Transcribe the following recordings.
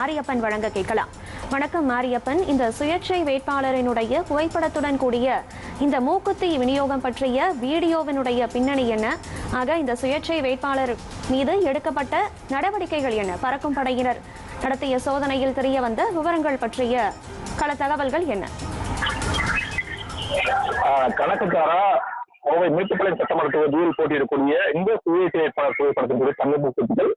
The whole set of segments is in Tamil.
மாரியப்பன் வழங்க கேட்கலாம். வணக்கம் மாரியப்பன், இந்த சுயேட்சை வேட்பாளரினுடைய புகைப்படத்துடன் கூடிய இந்த மூக்குத்தி விநியோகம் பற்றிய வீடியோவினுடைய பின்னணி என்ன? ஆக இந்த சுயேட்சை வேட்பாளர் மீது எடுக்கப்பட்ட நடவடிக்கைகள் என்ன? பறக்கும் படையினர் நடத்திய சோதனையில் தெரிய வந்த விவரங்கள் பற்றிய கள தகவல்கள் என்ன? கணக்குக்காரா கோவை மீட்புப்பாளையம் சட்டமன்ற தொகுதியில் போட்டியிடக்கூடிய இந்த சுயேட்சை வேட்பாளர் புகைப்படத்தின் தங்க மூக்குத்திகள்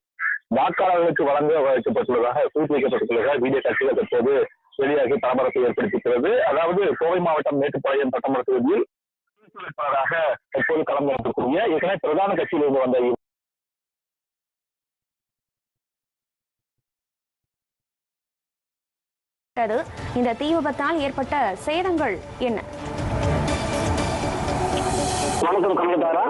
வாக்காளர்களுக்கு வழங்க வைக்கப்பட்டுள்ளதாக குறித்து வைக்கப்பட்டுள்ளதாக வீடியோ காட்சிகள் தற்போது வெளியாகி பரபரப்பை ஏற்படுத்தியிருக்கிறது. அதாவது கோவை மாவட்டம் மேட்டுப்பாளையம் சட்டமன்ற தொகுதியில் வேட்பாளராக தற்போது களமிறக்கக்கூடிய ஏற்கனவே பிரதான கட்சியிலிருந்து வந்த இந்த தீ விபத்தால் ஏற்பட்ட சேதங்கள் என்ன? வணக்கம் கமலதாரா.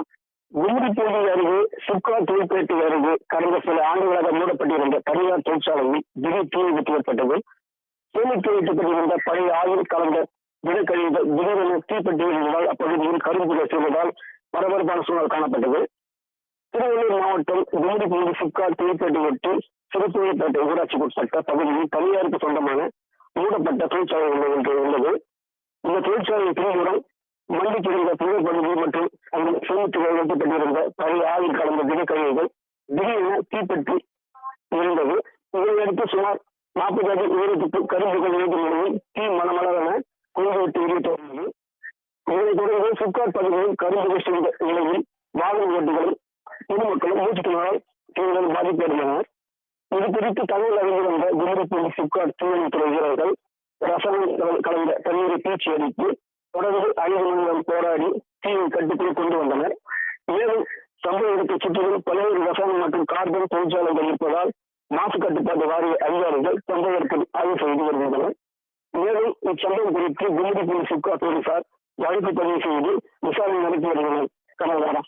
கும்மிடிப்பூண்டி அருகே சுக்கா தொழிற்பேட்டை அருகே கடந்த சில ஆண்டுகளாக மூடப்பட்டிருந்த தனியார் தொழிற்சாலையில் திடீர் தீ விபத்து ஏற்பட்டது. சேமித்து வைக்கப்பட்டிருந்த பழைய ஆயில் கலந்த தினக்கழிவுகள் திடீரென தீப்பற்றி இருந்ததால் அப்பகுதியில் கரும்புகை செய்ததால் பரபரப்பான சூழல் காணப்பட்டது. திருவள்ளூர் மாவட்டம் கும்மிடிப்பூண்டி சுக்கா தொழிற்பேட்டை ஒட்டி சிறுபேட்டை ஊராட்சிக்கு உட்பட்ட பகுதியில் தனியாருக்கு சொந்தமான மூடப்பட்ட தொழிற்சாலை உள்ளது. இந்த தொழிற்சாலையின் பின்புறம் மண்டிக்கு இருந்த புகைப்பகுதி மற்றும் அங்கு சேமித்து வைக்கப்பட்டிருந்த பழைய ஆயில் கலந்த தினக்கழிவுகள் திடீரென தீப்பற்றி இருந்தது. இதையடுத்து சுமார் 40 அடி உயரத்துக்கு கரும்புகள் ஏற்றும் நிலையில் தீ மணமளவென கொழுந்துவிட்டு எரிய தொடர்ந்தது. இதனைத் தொடர்ந்து சுக்கார் பகுதியில் கரும்புகை செய்த நிலையில் வாகன ஓட்டிகளும் பொதுமக்களும் மூச்சுத்திணறல் தீவிரம் பாதிப்படைந்தனர். இது குறித்து தகவல் அறிந்து வந்த கும்மிடிப்பூண்டி சுக்கார் தீயணைப்புத்துறை வீரர்கள் ரசாயனம் கலந்த தண்ணீரை பீச்சி அடித்து தொடர்ந்து 5 மணி நேரம் போராடி தீயை கட்டுக்குள் கொண்டு வந்தனர். மேலும் சம்பவ இடத்தை சுற்றிலும் பல்வேறு ரசாயனம் மற்றும் கார்பன் தொழிற்சாலைகள் இருப்பதால் மாசு கட்டுப்பாட்டு வாரிய அதிகாரிகள் சம்பவ இடத்தில் ஆய்வு செய்து வருகின்றனர். மேலும் இச்சம்பவம் குறித்து கும்மிடிப்பூண்டி சுக்கா போலீசார் வழக்கு பதிவு செய்து விசாரணை நடத்தி வருகின்றனர். கமலதாரா.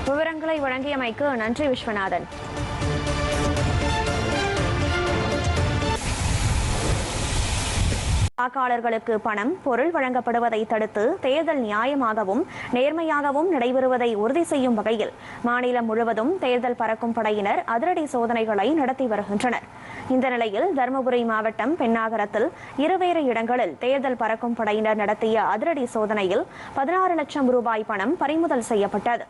விவரங்களை வழங்கியமைக்கு நன்றி விஸ்வநாதன். வாக்காளர்களுக்கு பணம், பொருள் வழங்கப்படுவதை தடுத்து தேர்தல் நியாயமாகவும் நேர்மையாகவும் நடைபெறுவதை உறுதி செய்யும் வகையில் மாநிலம் முழுவதும் தேர்தல் பறக்கும் படையினர் அதிரடி சோதனைகளை நடத்தி வருகின்றனர். இந்த நிலையில் தருமபுரி மாவட்டம் பென்னாகரத்தில் இருவேறு இடங்களில் தேர்தல் பறக்கும் படையினர் நடத்திய அதிரடி சோதனையில் 16 லட்சம் ரூபாய் பணம் பறிமுதல் செய்யப்பட்டது.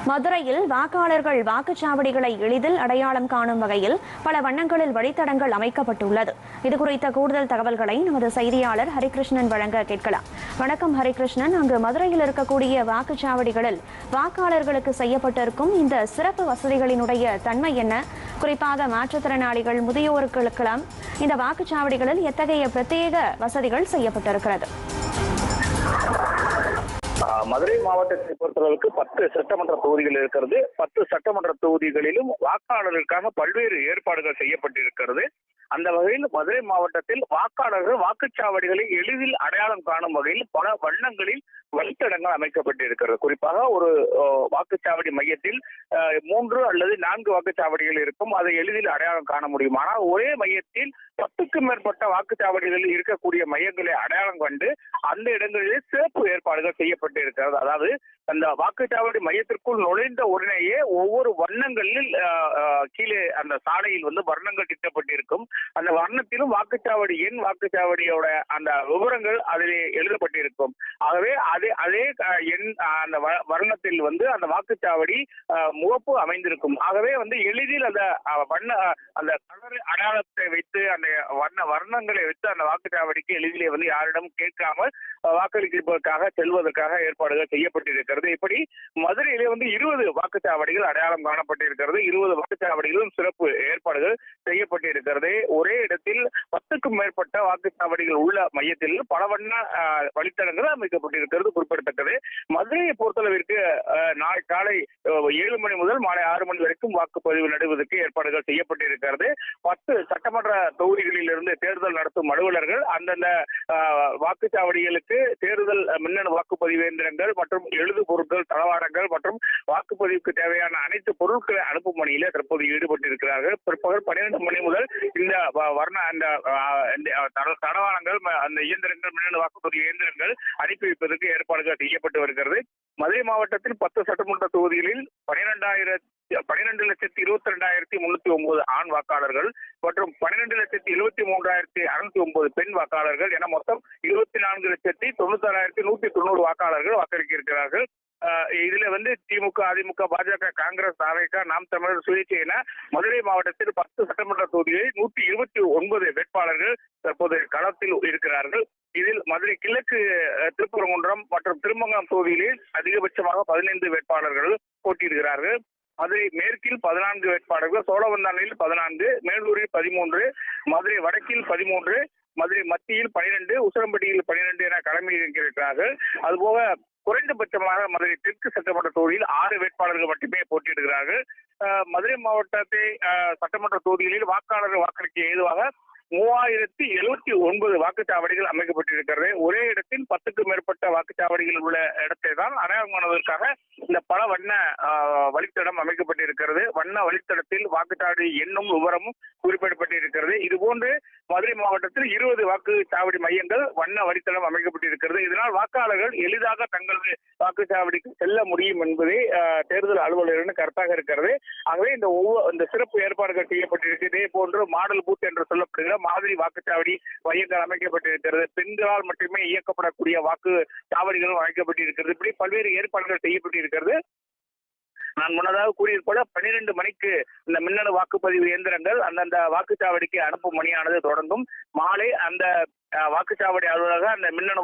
மதுரையில் வாக்காளர்கள் வாக்குச்சாவடிகளை எளிதில் அடையாளம் காணும் வகையில் பல வண்ணங்களில் வழித்தடங்கள் அமைக்கப்பட்டுள்ளது. இதுகுறித்த கூடுதல் தகவல்களை நமது செய்தியாளர் ஹரிகிருஷ்ணன் வழங்க கேட்கலாம். வணக்கம் ஹரிகிருஷ்ணன், அங்கு மதுரையில் இருக்கக்கூடிய வாக்குச்சாவடிகளில் வாக்காளர்களுக்கு செய்யப்பட்டிருக்கும் இந்த சிறப்பு வசதிகளினுடைய தன்மை என்ன? குறிப்பாக மாற்றுத்திறனாளிகள், முதியோர்களுக்கெல்லாம் இந்த வாக்குச்சாவடிகளில் எத்தகைய பிரத்யேக வசதிகள் செய்யப்பட்டிருக்கிறது? மதுரை மாவட்டத்தை பொறுத்தளவுக்கு 10 சட்டமன்ற தொகுதிகள் இருக்கிறது. 10 சட்டமன்ற தொகுதிகளிலும் வாக்காளர்களுக்காக பல்வேறு ஏற்பாடுகள் செய்யப்பட்டிருக்கிறது. அந்த வகையில் மதுரை மாவட்டத்தில் வாக்காளர்கள் வாக்குச்சாவடிகளை எளிதில் அடையாளம் காணும் வகையில் பல வண்ணங்களில் வழித்தடங்கள் அமைக்கப்பட்டிருக்கிறது. குறிப்பாக ஒரு வாக்குச்சாவடி மையத்தில் 3 அல்லது 4 வாக்குச்சாவடிகள் இருக்கும். அதை எளிதில் அடையாளம் காண முடியும். ஆனால் ஒரே மையத்தில் 10க்கும் மேற்பட்ட வாக்குச்சாவடிகளில் இருக்கக்கூடிய மையங்களை அடையாளம் கண்டு அந்த இடங்களிலே சிறப்பு ஏற்பாடுகள் செய்யப்பட்டிருக்கிறது. அதாவது அந்த வாக்குச்சாவடி மையத்திற்குள் நுழைந்த உடனேயே ஒவ்வொரு வண்ணங்களில் கீழே அந்த சாலையில் வர்ணங்கள் திட்டப்பட்டிருக்கும். அந்த வர்ணத்திலும் வாக்குச்சாவடி எண், வாக்குச்சாவடியோட அந்த விவரங்கள் அதிலே எழுதப்பட்டிருக்கும். ஆகவே அதே எண் அந்த வர்ணத்தில் அந்த வாக்குச்சாவடி முகப்பு அமைந்திருக்கும். ஆகவே எளிதில் அந்த அந்த கலர் அடையாளத்தை வைத்து அந்த வர்ணங்களை வைத்து அந்த வாக்குச்சாவடிக்கு எளிதிலே யாரிடம் கேட்காமல் வாக்களிப்பதற்காக செல்வதற்காக ஏற்பாடுகள் செய்யப்பட்டிருக்கிறது. இப்படி மதுரையிலே 20 வாக்குச்சாவடிகள் அடையாளம் காணப்பட்டிருக்கிறது. 20 வாக்குச்சாவடிகளும் சிறப்பு ஏற்பாடுகள் செய்யப்பட்டிருக்கிறது. ஒரே இடத்தில் 10க்கும் மேற்பட்ட வாக்குச்சாவடிகள் உள்ள மையத்தில் பல வண்ண வழித்தடங்கள் அமைக்கப்பட்டிருக்கிறது குறிப்பிடத்தக்கது. மதுரையை பொறுத்தளவிற்கு நாளை காலை 7 மணி முதல் மாலை 6 மணி வரைக்கும் வாக்குப்பதிவு நடைபெறுவதற்கு ஏற்பாடுகள் செய்யப்பட்டிருக்கிறது. 10 சட்டமன்ற தொகுதிகளில் இருந்து தேர்தல் நடத்தும் அலுவலர்கள் அந்தந்த வாக்குச்சாவடிகளுக்கு மாவட்டத்திற்கு தேர்தல் மின்னணு வாக்குப்பதிவு இயந்திரங்கள் மற்றும் எழுது பொருட்கள், தளவாடங்கள் மற்றும் வாக்குப்பதிவுக்கு தேவையான அனைத்து பொருட்களை அனுப்பும் பணியில தற்போது ஈடுபட்டிருக்கிறார்கள். பிற்பகல் 12 மணி முதல் இந்த தளவாடங்கள், அந்த இயந்திரங்கள், மின்னணு வாக்குப்பதிவு இயந்திரங்கள் அனுப்பி வைப்பதற்கு ஏற்பாடுகள் செய்யப்பட்டு வருகிறது. மதுரை மாவட்டத்தில் 10 சட்டமன்ற தொகுதிகளில் 12,22,309 ஆண் வாக்காளர்கள் மற்றும் 12,73,609 பெண் வாக்காளர்கள் என மொத்தம் 24,96,190 வாக்காளர்கள் வாக்களிக்க இருக்கிறார்கள். இதுல திமுக, அதிமுக, பாஜக, காங்கிரஸ், தாவேகா, நாம் தமிழர், சுயேட்சை என மதுரை மாவட்டத்தில் 10 சட்டமன்ற தொகுதிகளில் 129 வேட்பாளர்கள் தற்போது களத்தில் இருக்கிறார்கள். இதில் மதுரை கிழக்கு, திருப்பரங்குன்றம் மற்றும் திருமங்கலம் தொகுதிகளில் அதிகபட்சமாக 15 வேட்பாளர்கள் போட்டியிடுகிறார்கள். மதுரை மேற்கில் 14 வேட்பாளர்கள், சோழவந்தானில் 14, மேலூரில் 13, மதுரை வடக்கில் 13, மதுரை மத்தியில் 12, உசிலம்பட்டியில் 12 என களமிறங்கியிருக்கிறார்கள். அதுபோக குறைந்தபட்சமாக மதுரை தெற்கு சட்டமன்ற தொகுதியில் 6 வேட்பாளர்கள் மட்டுமே போட்டியிடுகிறார்கள். மதுரை மாவட்டத்தை சட்டமன்ற தொகுதிகளில் வாக்காளர்கள் வாக்களிக்க ஏதுவாக 3079 வாக்குச்சாவடிகள் அமைக்கப்பட்டிருக்கிறது. ஒரே இடத்தில் 10க்கும் மேற்பட்ட வாக்குச்சாவடிகள் உள்ள இடத்தை தான் அடையாளம் காணுவதற்காக இந்த பல வண்ண வழித்தடம் அமைக்கப்பட்டிருக்கிறது. வண்ண வழித்தடத்தில் வாக்குச்சாவடி எண்ணும் விவரமும் குறிப்பிடப்பட்டிருக்கிறது. இதுபோன்று மதுரை மாவட்டத்தில் 20 வாக்குச்சாவடி மையங்கள் வண்ண வழித்தடம் அமைக்கப்பட்டிருக்கிறது. இதனால் வாக்காளர்கள் எளிதாக தங்களது வாக்குச்சாவடிக்கு செல்ல முடியும் என்பதே தேர்தல் அலுவலரின் கருத்தாக இருக்கிறது. ஆகவே இந்த சிறப்பு ஏற்பாடுகள் செய்யப்பட்டிருக்கு. இதே போன்று மாடல் பூத் என்று சொல்லப்படுகிற மாதிரி வாக்குச்சாவடி மையங்கள் அமைக்கப்பட்டிருக்கிறது. பெண்களால் மட்டுமே இயக்கப்படக்கூடிய வாக்குச்சாவடிகளும் அமைக்கப்பட்டிருக்கிறது. இப்படி பல்வேறு ஏற்பாடுகள் செய்யப்பட்டிருக்கிறது. நான் முன்னதாக கூறியிருப்போல 12 மணிக்கு இந்த மின்னணு வாக்குப்பதிவு இயந்திரங்கள் அந்தந்த வாக்குச்சாவடிக்கு அனுப்பும் பணியானது தொடங்கும். மாலை அந்த வாக்குச்சாவடி அலுவலக அந்த மின்னணு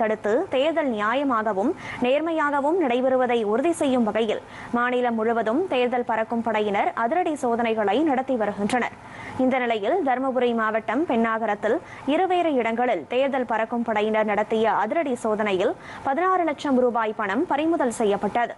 தடுத்து தேர்தல் நியாயமாகவும் நேர்மையாகவும் நடைபெறுவதை உறுதி செய்யும் வகையில் மாநிலம் முழுவதும் தேர்தல் பறக்கும் படையினர் அதிரடி சோதனைகளை நடத்தி வருகின்றனர். இந்த நிலையில் தருமபுரி மாவட்டம் பென்னாகரத்தில் இருவேறு இடங்களில் தேர்தல் பறக்கும் படையினர் நடத்திய அதிரடி சோதனையில் 16 லட்சம் ரூபாய் பணம் பறிமுதல் செய்யப்பட்டது.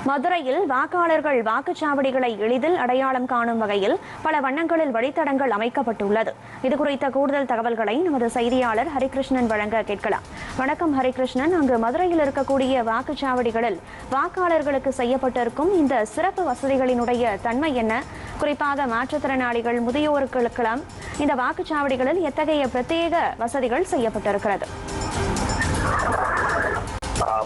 மதுரையில் வாக்காளர்கள் வாக்குச்சாவடிகளை எளிதில் அடையாளம் காணும் வகையில் பல வண்ணங்களில் வழித்தடங்கள் அமைக்கப்பட்டுள்ளது. இதுகுறித்த கூடுதல் தகவல்களை நமது செய்தியாளர் ஹரிகிருஷ்ணன் வழங்க கேட்கலாம். வணக்கம் ஹரிகிருஷ்ணன், அங்கு மதுரையில் இருக்கக்கூடிய வாக்குச்சாவடிகளில் வாக்காளர்களுக்கு செய்யப்பட்டிருக்கும் இந்த சிறப்பு வசதிகளினுடைய தன்மை என்ன? குறிப்பாக மாற்றுத்திறனாளிகள், முதியோர்களுக்கெல்லாம் இந்த வாக்குச்சாவடிகளில் எத்தகைய பிரத்யேக வசதிகள் செய்யப்பட்டிருக்கிறது?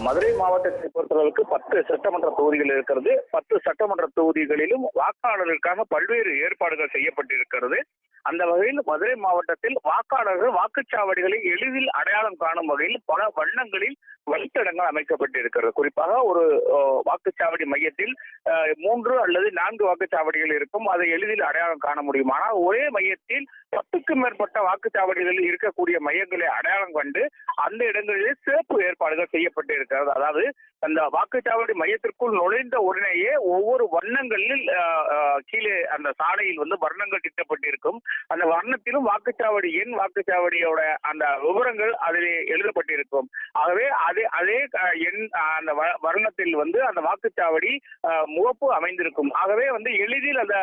மதுரை மாவட்டத்தை பொறுத்தளவுக்கு 10 சட்டமன்ற தொகுதிகள் இருக்கிறது. 10 சட்டமன்ற தொகுதிகளிலும் வாக்காளர்களுக்காக பல்வேறு ஏற்பாடுகள் செய்யப்பட்டிருக்கிறது. அந்த வகையில் மதுரை மாவட்டத்தில் வாக்காளர்கள் வாக்குச்சாவடிகளை எளிதில் அடையாளம் காணும் வகையில் பல வண்ணங்களில் வழித்தடங்கள் அமைக்கப்பட்டிருக்கிறது. குறிப்பாக ஒரு வாக்குச்சாவடி மையத்தில் 3 அல்லது 4 வாக்குச்சாவடிகள் இருக்கும். அதை எளிதில் அடையாளம் காண முடியும். ஆனால் ஒரே மையத்தில் 10க்கும் மேற்பட்ட வாக்குச்சாவடிகளில் இருக்கக்கூடிய மையங்களை அடையாளம் கண்டு அந்த இடங்களிலே சிறப்பு ஏற்பாடுகள் செய்யப்பட்டு இருக்கிறது. அதாவது அந்த வாக்குச்சாவடி மையத்திற்குள் நுழைந்த உடனேயே ஒவ்வொரு வண்ணங்களில் கீழே அந்த சாலையில் வர்ணங்கள் திட்டப்பட்டிருக்கும். அந்த வர்ணத்திலும் வாக்குச்சாவடி எண், வாக்குச்சாவடியோட அந்த விவரங்கள் அதிலே எழுதப்பட்டிருக்கும். ஆகவே அதே எண் அந்த வர்ணத்தில் அந்த வாக்குச்சாவடி முகப்பு அமைந்திருக்கும். ஆகவே எளிதில் அந்த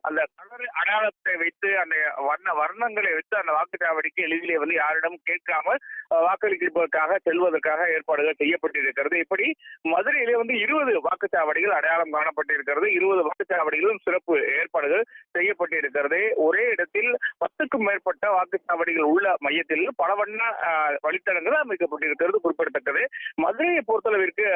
அந்த கலர் அடையாளத்தை வைத்து அந்த வர்ணங்களை வைத்து அந்த வாக்குச்சாவடிக்கு எளிதிலே யாரிடம் கேட்காமல் வாக்களிப்பதற்காக செல்வதற்காக ஏற்பாடுகள் செய்யப்பட்டிருக்கிறது. இப்படி மதுரையிலே 20 வாக்குச்சாவடிகள் அடையாளம் காணப்பட்டிருக்கிறது. 20 வாக்குச்சாவடிகளும் சிறப்பு ஏற்பாடுகள் செய்யப்பட்டிருக்கிறது. ஒரே இடத்தில் 10க்கும் மேற்பட்ட வாக்குச்சாவடிகள் உள்ள மையத்தில் பல வண்ண வழித்தடங்கள் அமைக்கப்பட்டிருக்கிறது குறிப்பிடத்தக்கது. மதுரையை பொறுத்தளவிற்கு